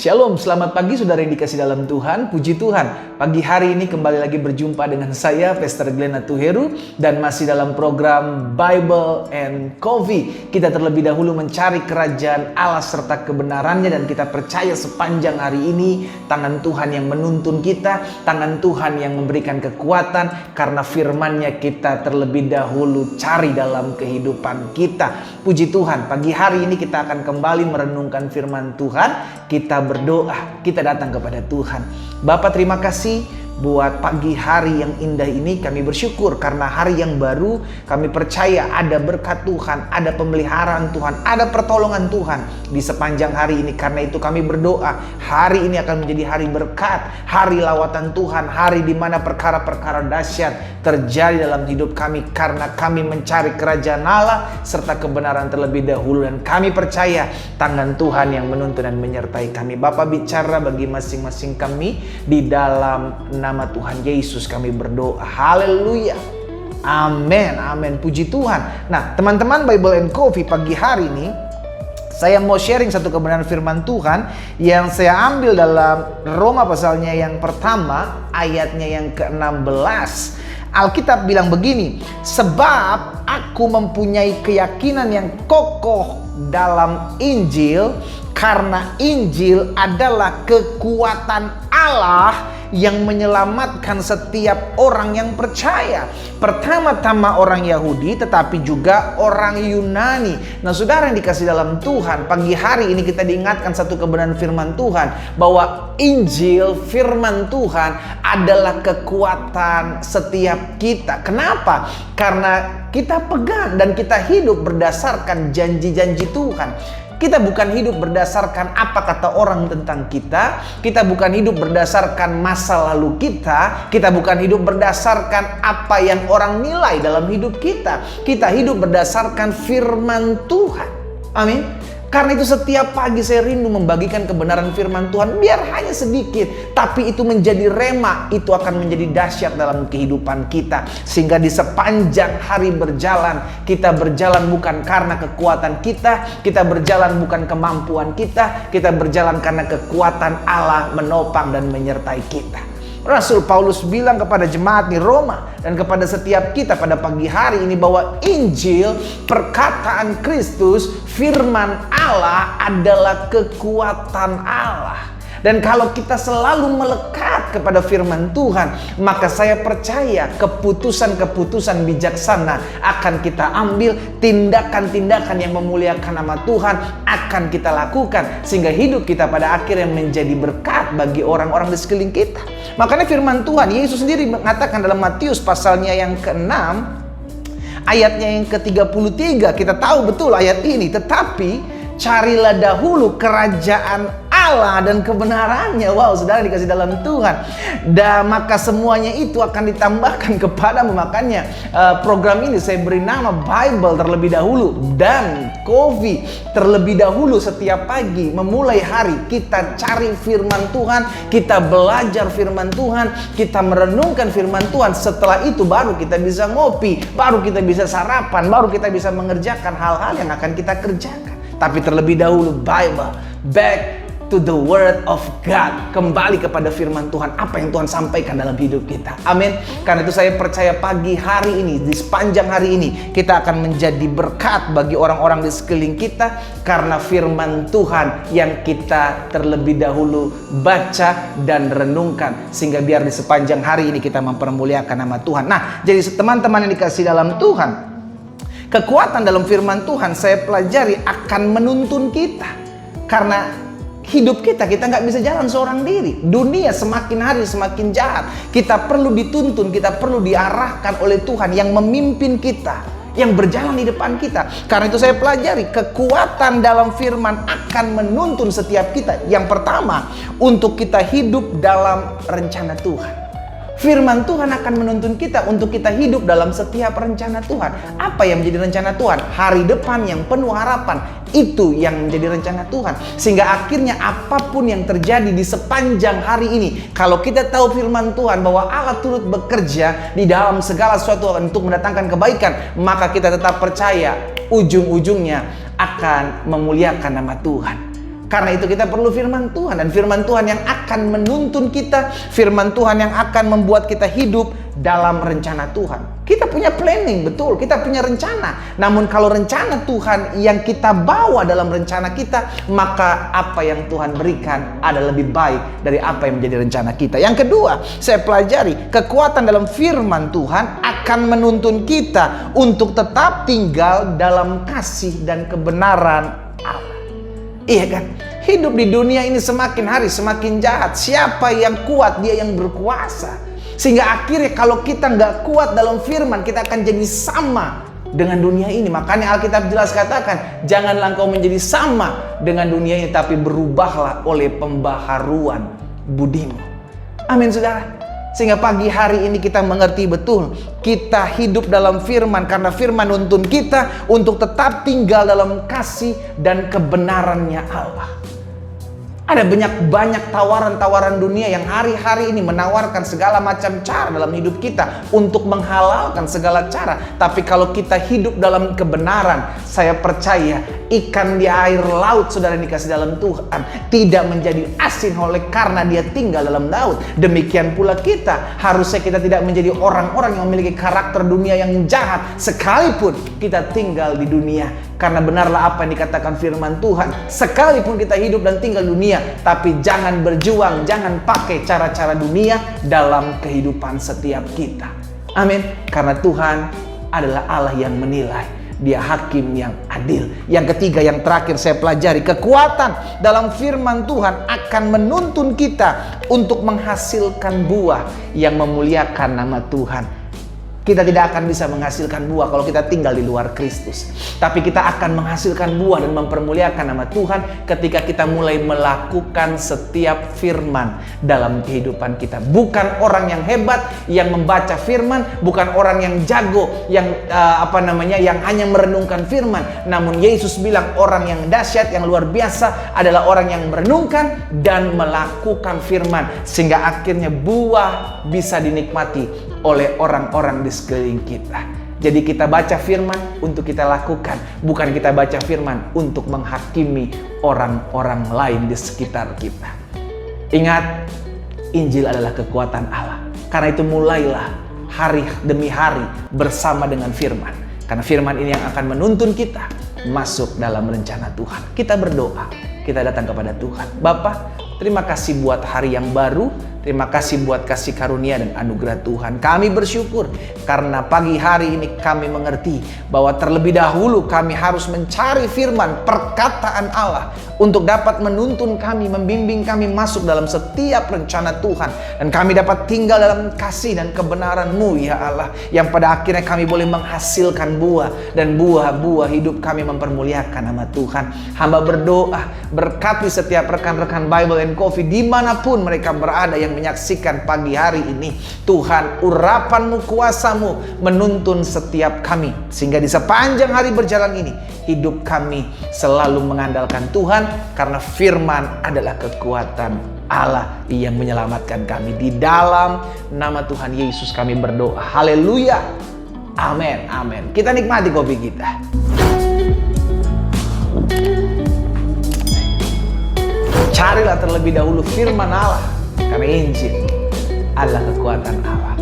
Shalom, selamat pagi saudara yang dikasih dalam Tuhan. Puji Tuhan, pagi hari ini kembali lagi berjumpa dengan saya, Pastor Glenn Atuheru, dan masih dalam program Bible and Coffee. Kita terlebih dahulu mencari kerajaan Allah serta kebenarannya, dan kita percaya sepanjang hari ini tangan Tuhan yang menuntun kita, tangan Tuhan yang memberikan kekuatan, karena firman-Nya kita terlebih dahulu cari dalam kehidupan kita. Puji Tuhan, pagi hari ini kita akan kembali merenungkan firman Tuhan. Kita berdoa, kita datang kepada Tuhan. Bapa, terima kasih buat pagi hari yang indah ini. Kami bersyukur karena hari yang baru. Kami percaya ada berkat Tuhan, ada pemeliharaan Tuhan, ada pertolongan Tuhan di sepanjang hari ini. Karena itu kami berdoa, hari ini akan menjadi hari berkat, hari lawatan Tuhan, hari di mana perkara-perkara dahsyat terjadi dalam hidup kami, karena kami mencari kerajaan Allah serta kebenaran terlebih dahulu. Dan kami percaya tangan Tuhan yang menuntun dan menyertai kami. Bapa, bicara bagi masing-masing kami di dalam nama Tuhan Yesus kami berdoa. Haleluya. Amin. Amin. Puji Tuhan. Nah, teman-teman Bible and Coffee, pagi hari ini saya mau sharing satu kebenaran firman Tuhan yang saya ambil dalam Roma pasalnya yang pertama, ayatnya yang ke-16. Alkitab bilang begini, sebab aku mempunyai keyakinan yang kokoh dalam Injil, karena Injil adalah kekuatan Allah yang menyelamatkan setiap orang yang percaya. Pertama-tama orang Yahudi, tetapi juga orang Yunani. Nah, saudara yang dikasih dalam Tuhan, pagi hari ini kita diingatkan satu kebenaran firman Tuhan, bahwa Injil, firman Tuhan adalah kekuatan setiap kita. Kenapa? Karena kita pegang dan kita hidup berdasarkan janji-janji Tuhan. Kita bukan hidup berdasarkan apa kata orang tentang kita. Kita bukan hidup berdasarkan masa lalu kita. Kita bukan hidup berdasarkan apa yang orang nilai dalam hidup kita. Kita hidup berdasarkan firman Tuhan. Amin. Karena itu setiap pagi saya rindu membagikan kebenaran firman Tuhan, biar hanya sedikit, tapi itu menjadi rema, itu akan menjadi dahsyat dalam kehidupan kita. Sehingga di sepanjang hari berjalan, kita berjalan bukan karena kekuatan kita berjalan bukan kemampuan kita berjalan karena kekuatan Allah menopang dan menyertai kita. Rasul Paulus bilang kepada jemaat di Roma dan kepada setiap kita pada pagi hari ini bahwa Injil, perkataan Kristus, firman Allah adalah kekuatan Allah. Dan kalau kita selalu melekat kepada firman Tuhan, maka saya percaya keputusan-keputusan bijaksana akan kita ambil, tindakan-tindakan yang memuliakan nama Tuhan akan kita lakukan, sehingga hidup kita pada akhirnya menjadi berkat bagi orang-orang di sekeliling kita. Makanya firman Tuhan, Yesus sendiri mengatakan dalam Matius pasalnya yang ke-6, ayatnya yang ke-33, kita tahu betul ayat ini, tetapi carilah dahulu kerajaan Allah dan kebenarannya. Wow, saudara dikasih dalam Tuhan. Dan maka semuanya itu akan ditambahkan kepadamu. Makanya program ini saya beri nama Bible terlebih dahulu dan Coffee terlebih dahulu. Setiap pagi memulai hari kita cari firman Tuhan, kita belajar firman Tuhan, kita merenungkan firman Tuhan. Setelah itu baru kita bisa ngopi, baru kita bisa sarapan, baru kita bisa mengerjakan hal-hal yang akan kita kerjakan. Tapi terlebih dahulu Bible, back to the word of God. Kembali kepada firman Tuhan, apa yang Tuhan sampaikan dalam hidup kita. Amin. Karena itu saya percaya pagi hari ini, di sepanjang hari ini, kita akan menjadi berkat bagi orang-orang di sekeliling kita, karena firman Tuhan yang kita terlebih dahulu baca dan renungkan, sehingga biar di sepanjang hari ini kita mempermuliakan nama Tuhan. Nah, jadi teman-teman yang dikasih dalam Tuhan, kekuatan dalam firman Tuhan saya pelajari akan menuntun kita. Karena hidup kita nggak bisa jalan seorang diri. Dunia semakin hari semakin jahat. Kita perlu dituntun, kita perlu diarahkan oleh Tuhan yang memimpin kita, yang berjalan di depan kita. Karena itu saya pelajari kekuatan dalam firman akan menuntun setiap kita. Yang pertama, untuk kita hidup dalam rencana Tuhan. Firman Tuhan akan menuntun kita untuk kita hidup dalam setiap rencana Tuhan. Apa yang menjadi rencana Tuhan? Hari depan yang penuh harapan. Itu yang menjadi rencana Tuhan. Sehingga akhirnya apapun yang terjadi di sepanjang hari ini, kalau kita tahu firman Tuhan bahwa Allah turut bekerja di dalam segala sesuatu untuk mendatangkan kebaikan, maka kita tetap percaya ujung-ujungnya akan memuliakan nama Tuhan. Karena itu kita perlu firman Tuhan, dan firman Tuhan yang akan menuntun kita, firman Tuhan yang akan membuat kita hidup dalam rencana Tuhan. Kita punya planning, betul, kita punya rencana. Namun kalau rencana Tuhan yang kita bawa dalam rencana kita, maka apa yang Tuhan berikan ada lebih baik dari apa yang menjadi rencana kita. Yang kedua, saya pelajari kekuatan dalam firman Tuhan akan menuntun kita untuk tetap tinggal dalam kasih dan kebenaran Allah. Iya kan? Hidup di dunia ini semakin hari semakin jahat. Siapa yang kuat, dia yang berkuasa. Sehingga akhirnya kalau kita nggak kuat dalam firman, kita akan jadi sama dengan dunia ini. Makanya Alkitab jelas katakan, janganlah engkau menjadi sama dengan dunia ini, tapi berubahlah oleh pembaharuan budimu. Amin, saudara. Sehingga pagi hari ini kita mengerti betul, kita hidup dalam firman karena firman nuntun kita untuk tetap tinggal dalam kasih dan kebenarannya Allah. Ada banyak tawaran-tawaran dunia yang hari-hari ini menawarkan segala macam cara dalam hidup kita untuk menghalalkan segala cara. Tapi kalau kita hidup dalam kebenaran, saya percaya ikan di air laut, saudara yang dikasih dalam Tuhan, tidak menjadi asin oleh karena dia tinggal dalam laut. Demikian pula kita, harusnya kita tidak menjadi orang-orang yang memiliki karakter dunia yang jahat sekalipun kita tinggal di dunia. Karena benarlah apa yang dikatakan firman Tuhan, sekalipun kita hidup dan tinggal di dunia, tapi jangan berjuang, jangan pakai cara-cara dunia dalam kehidupan setiap kita. Amin. Karena Tuhan adalah Allah yang menilai, Dia hakim yang adil. Yang ketiga, yang terakhir saya pelajari, kekuatan dalam firman Tuhan akan menuntun kita untuk menghasilkan buah yang memuliakan nama Tuhan. Kita tidak akan bisa menghasilkan buah kalau kita tinggal di luar Kristus. Tapi kita akan menghasilkan buah dan mempermuliakan nama Tuhan ketika kita mulai melakukan setiap firman dalam kehidupan kita. Bukan orang yang hebat yang membaca firman, bukan orang yang jago yang yang hanya merenungkan firman. Namun Yesus bilang orang yang dahsyat, yang luar biasa adalah orang yang merenungkan dan melakukan firman, sehingga akhirnya buah bisa dinikmati oleh orang-orang di sekeliling kita. Jadi kita baca firman untuk kita lakukan, bukan kita baca firman untuk menghakimi orang-orang lain di sekitar kita. Ingat, Injil adalah kekuatan Allah. Karena itu mulailah hari demi hari bersama dengan firman. Karena firman ini yang akan menuntun kita masuk dalam rencana Tuhan. Kita berdoa, kita datang kepada Tuhan. Bapa, terima kasih buat hari yang baru. Terima kasih buat kasih karunia dan anugerah Tuhan. Kami bersyukur karena pagi hari ini kami mengerti bahwa terlebih dahulu kami harus mencari firman, perkataan Allah untuk dapat menuntun kami, membimbing kami masuk dalam setiap rencana Tuhan. Dan kami dapat tinggal dalam kasih dan kebenaran-Mu ya Allah, yang pada akhirnya kami boleh menghasilkan buah, dan buah-buah hidup kami mempermuliakan nama Tuhan. Hamba berdoa, berkati setiap rekan-rekan Bible and Coffee dimanapun mereka berada yang menyaksikan pagi hari ini. Tuhan, urapan-Mu, kuasa-Mu menuntun setiap kami, sehingga di sepanjang hari berjalan ini hidup kami selalu mengandalkan Tuhan, karena firman adalah kekuatan Allah yang menyelamatkan kami. Di dalam nama Tuhan Yesus kami berdoa. Haleluya. Amin. Amin. Kita nikmati kopi kita. Carilah terlebih dahulu firman Allah, karena Injil adalah kekuatan Allah.